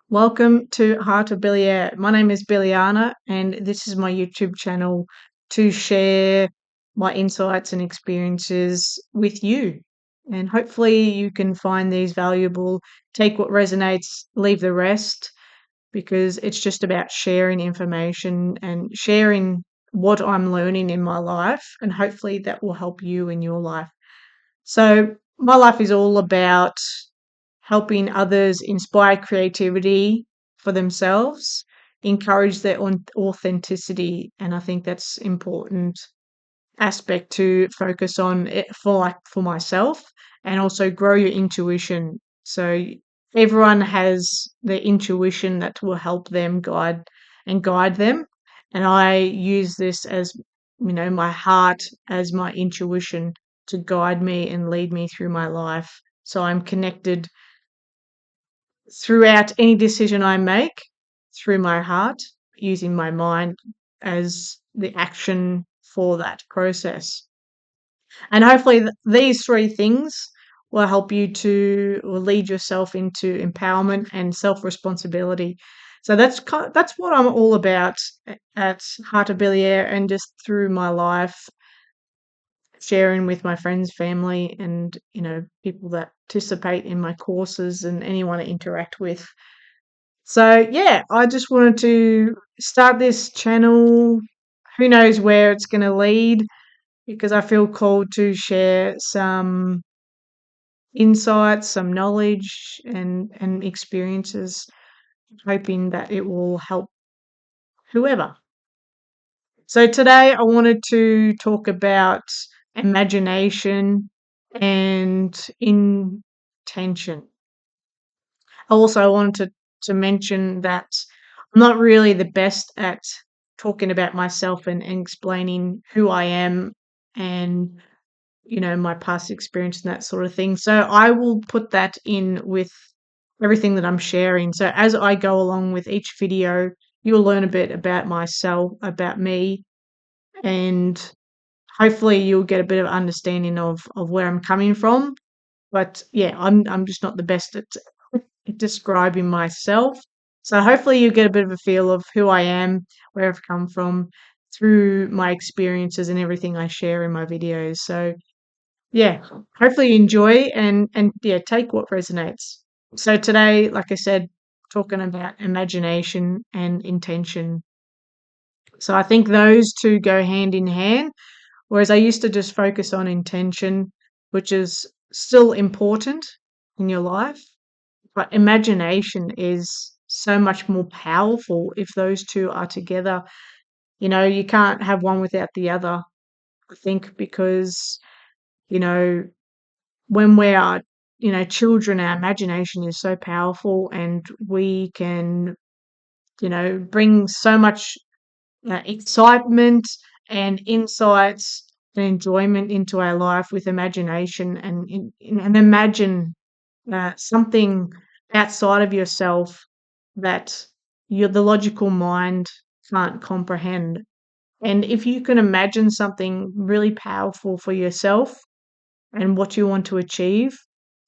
Welcome to Heart of Billy Air. My name is Billiana, and this is my YouTube channel to share my insights and experiences with you. And hopefully, you can find these valuable. Take what resonates, leave the rest, because it's just about sharing information and sharing what I'm learning in my life. And hopefully, that will help you in your life. So, my life is all about helping others inspire creativity for themselves, encourage their authenticity, and I think that's important aspect to focus on it for myself, and also grow your intuition. So everyone has their intuition that will help them guide them, and I use this as my heart as my intuition to guide me and lead me through my life. So I'm connected throughout any decision I make through my heart, using my mind as the action for that process. And hopefully, these three things will help you to or lead yourself into empowerment and self responsibility. So that's what I'm all about at Heart of Billy Air, and just through my life, sharing with my friends, family, and people that participate in my courses and anyone I interact with. So, yeah, I just wanted to start this channel. Who knows where it's going to lead, because I feel called to share some insights, some knowledge, and experiences, hoping that it will help whoever. So, today I wanted to talk about imagination and intention. Also, I wanted to mention that I'm not really the best at talking about myself and explaining who I am and, my past experience and that sort of thing. So I will put that in with everything that I'm sharing. So as I go along with each video, you'll learn a bit about myself, about me, and hopefully you'll get a bit of understanding of where I'm coming from. But yeah, I'm just not the best at describing myself. So hopefully you get a bit of a feel of who I am, where I've come from through my experiences and everything I share in my videos. So yeah, hopefully you enjoy and yeah, take what resonates. So today, like I said, talking about imagination and intention. So I think those two go hand in hand, whereas I used to just focus on intention, which is still important in your life. But imagination is so much more powerful if those two are together. You can't have one without the other, I think, because, you know, when we are, children, our imagination is so powerful, and we can, bring so much excitement and insights and enjoyment into our life with imagination, and imagine something outside of yourself that the logical mind can't comprehend. And if you can imagine something really powerful for yourself and what you want to achieve,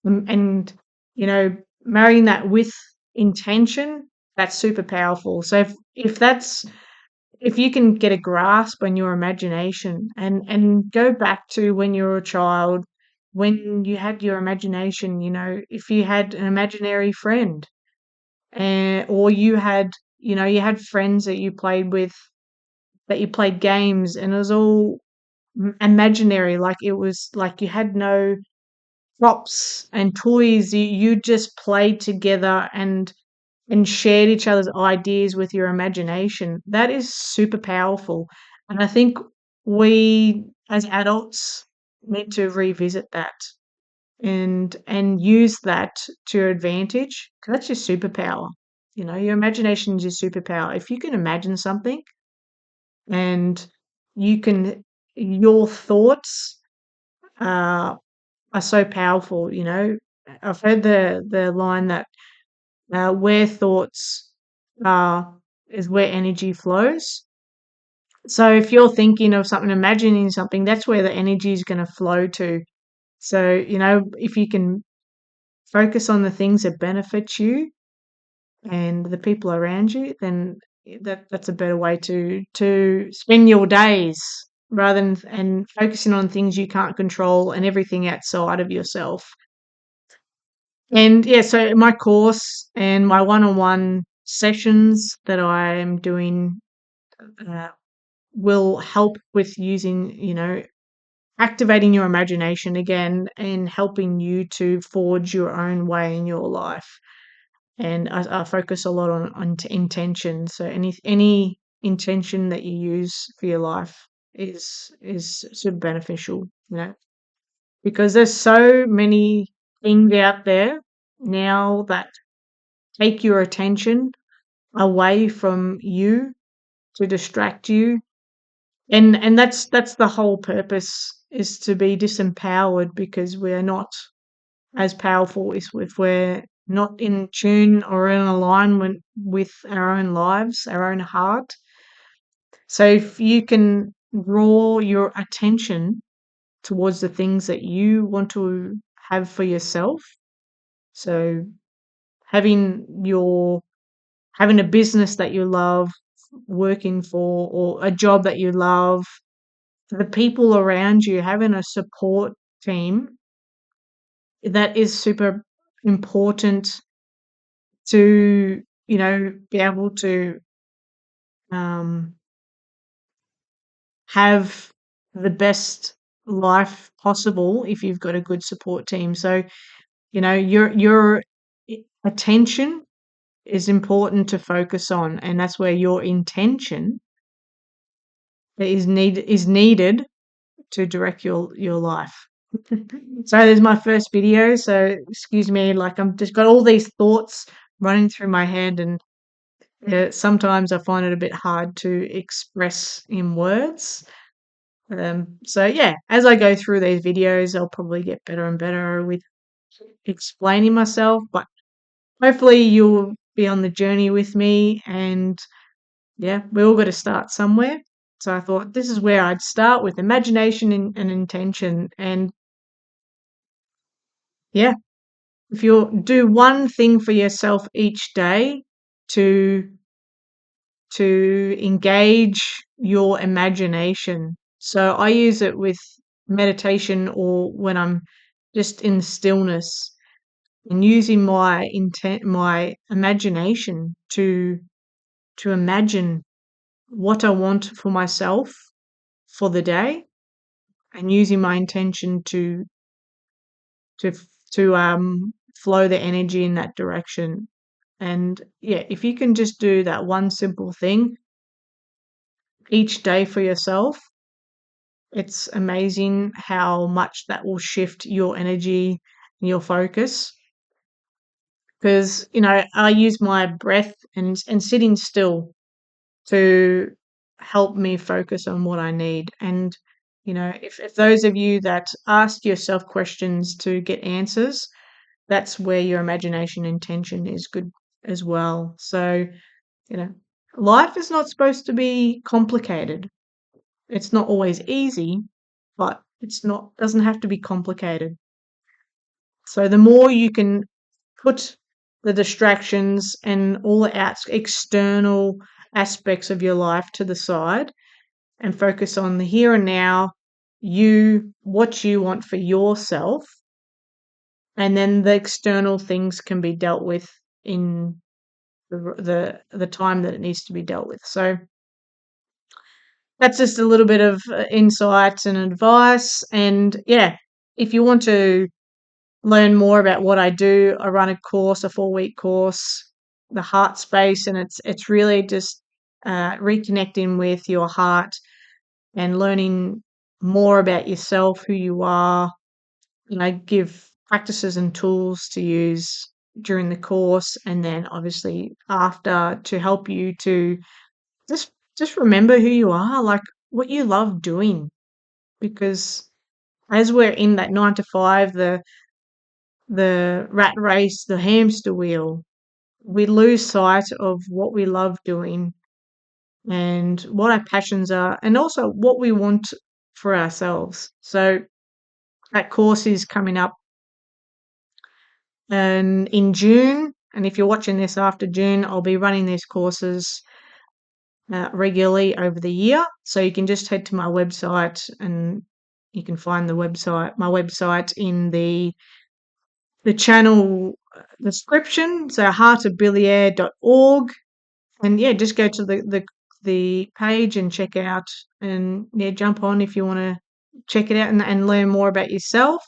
and marrying that with intention, that's super powerful. So if you can get a grasp on your imagination and go back to when you were a child, when you had your imagination, if you had an imaginary friend, or you had friends that you played with, that you played games, and it was all imaginary, like it was like you had no props and toys, you just played together and shared each other's ideas with your imagination. That is super powerful. And I think we as adults need to revisit that and use that to your advantage, 'cause that's your superpower. Your imagination is your superpower. If you can imagine something, and your thoughts are so powerful. I've heard the line that where thoughts are is where energy flows. So if you're thinking of something, imagining something, that's where the energy is going to flow to. So, if you can focus on the things that benefit you, and the people around you, then that's a better way to spend your days rather than and focusing on things you can't control and everything outside of yourself. And yeah, so my course and my one-on-one sessions that I am doing uh, will help with using, activating your imagination again and helping you to forge your own way in your life. And I focus a lot on intention. So any intention that you use for your life is super beneficial, because there's so many things out there now that take your attention away from you to distract you. And that's the whole purpose, is to be disempowered, because we're not as powerful if we're not in tune or in alignment with our own lives, our own heart. So if you can draw your attention towards the things that you want to have for yourself, so having your having a business that you love working for, or a job that you love, the people around you, having a support team, that is super important to, be able to um, have the best life possible if you've got a good support team. So, your attention is important to focus on, and that's where your intention is needed to direct your life. So there's my first video. So excuse me, like I'm just got all these thoughts running through my head, and sometimes I find it a bit hard to express in words. So yeah, as I go through these videos, I'll probably get better and better with explaining myself. But hopefully, you'll be on the journey with me, and yeah, we all got to start somewhere. So I thought this is where I'd start, with imagination and intention. And yeah, if you do one thing for yourself each day to engage your imagination. So I use it with meditation, or when I'm just in stillness, and using my imagination to imagine what I want for myself for the day, and using my intention to flow the energy in that direction. And yeah, if you can just do that one simple thing each day for yourself, it's amazing how much that will shift your energy and your focus. Because, I use my breath and sitting still to help me focus on what I need. And, if those of you that ask yourself questions to get answers, that's where your imagination intention is good as well. So, you know, life is not supposed to be complicated. It's not always easy, but it's not doesn't have to be complicated. So the more you can put the distractions and all the external aspects of your life to the side, and focus on the here and now, what you want for yourself, and then the external things can be dealt with in the time that it needs to be dealt with. So that's just a little bit of insights and advice. And yeah, if you want to learn more about what I do, I run a course, a 4-week course, the Heart Space, and it's really just reconnecting with your heart and learning more about yourself, who you are. And I give practices and tools to use during the course, and then obviously after, to help you to just just remember who you are, like what you love doing. Because as we're in that 9 to 5, the rat race, the hamster wheel, we lose sight of what we love doing and what our passions are, and also what we want for ourselves. So that course is coming up and in June, And if you're watching this after June, I'll be running these courses regularly over the year. So you can just head to my website, and you can find my website in the channel description. So heartofbilliere.org. And yeah, just go to the page and check out, and yeah, jump on if you want to check it out and learn more about yourself.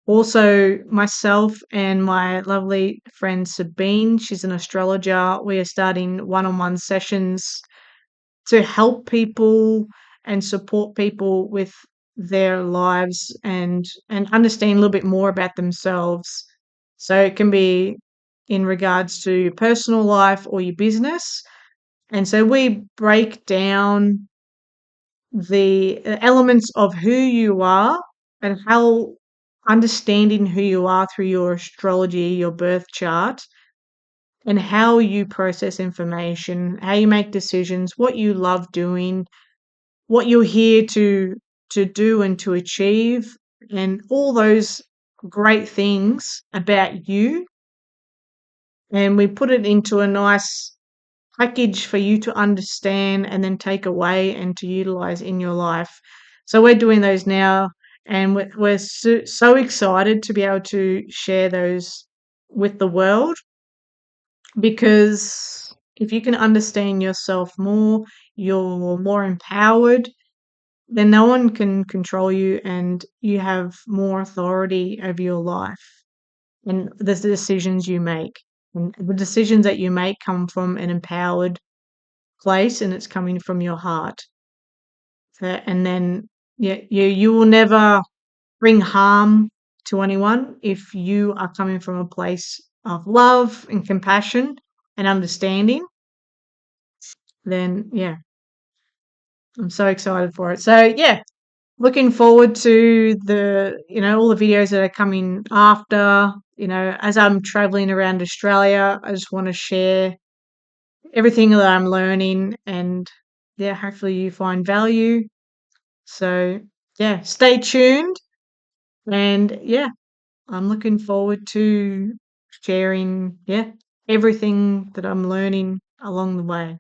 Also, myself and my lovely friend Sabine, she's an astrologer. We are starting one-on-one sessions to help people and support people with their lives, and understand a little bit more about themselves. So it can be in regards to your personal life or your business. And so we break down the elements of who you are, and how understanding who you are through your astrology, your birth chart, and how you process information, how you make decisions, what you love doing, what you're here to do and to achieve, and all those great things about you. And we put it into a nice package for you to understand and then take away and to utilize in your life. So we're doing those now, and we're so excited to be able to share those with the world, because if you can understand yourself more, you're more empowered, then no one can control you, and you have more authority over your life and the decisions you make. And the decisions that you make come from an empowered place, and it's coming from your heart. And then yeah, you will never bring harm to anyone if you are coming from a place of love and compassion and understanding. Then yeah, I'm so excited for it. So yeah, looking forward to all the videos that are coming after. As I'm traveling around Australia, I just want to share everything that I'm learning, and yeah, hopefully you find value. So yeah, stay tuned, and yeah, I'm looking forward to sharing, yeah, everything that I'm learning along the way.